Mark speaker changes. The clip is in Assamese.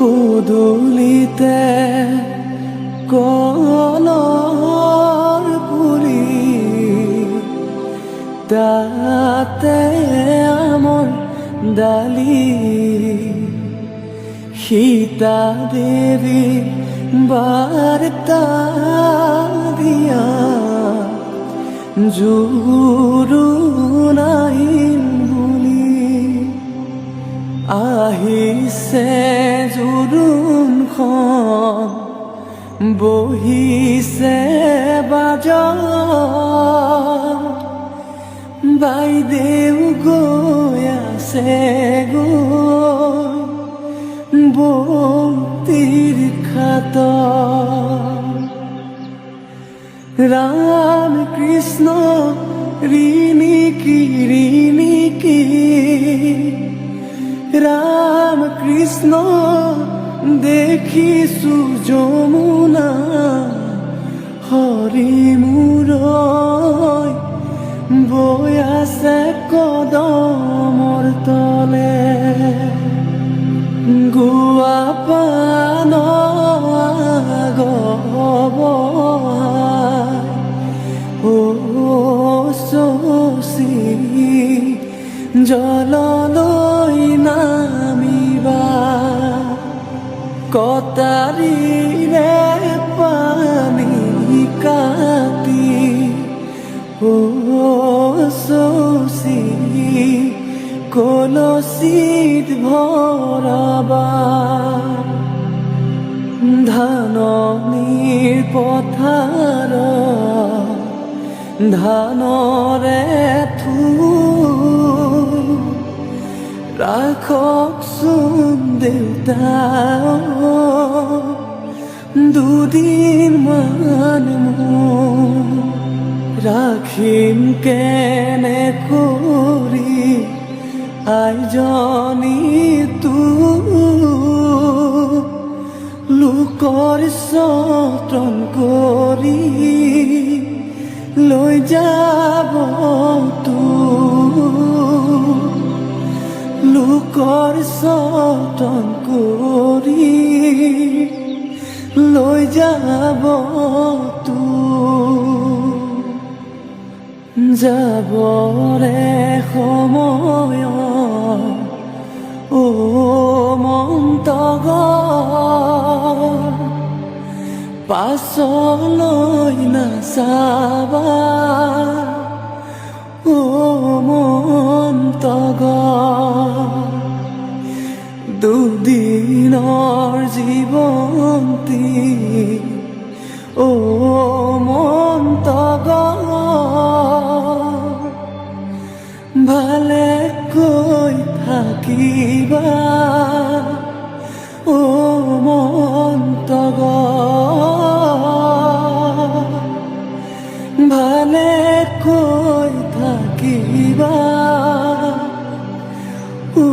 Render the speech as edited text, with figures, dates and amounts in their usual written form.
Speaker 1: পদূলিতে কলৰ পুলি তাতে আমৰ ডালি সীতা দেৱী বাৰ্তা দিয়া জোৰোণ বুলি আহিছে জোৰোণখন বহিছে বাজত বাইদেউ গৈ আছে বন্তিৰ খাতত ৰাম কৃষ্ণ ৰিণিকি ৰাম কৃষ্ণ দেখিছো যমুনা হৰি মূৰৈ বৈ আছে কদমৰ তলে গুৱা পাণ গবহাই ও শশী জললৈ নামিবা কটাৰীৰে পানী কাটি ও শশী কলচীত ভৰাবা ধাননিৰ পথাৰত ধানৰে ৰাখকচোন দেউতা দুদিনমান ৰাখিম কেনে কৰি আইজনী লোকৰ যতন কৰি লৈ যাব লোকৰ যতন কৰি লৈ যাব যাবৰে সময় ও মন্তগৰ পাছলৈ নাচাবা ও মন্তগৰ দুদিনৰ জীৱন্তী ও মন্তগৰ ভালে কৈ থাকিবা ও মন্তগৰ ভালে কৈ থাকিবা ও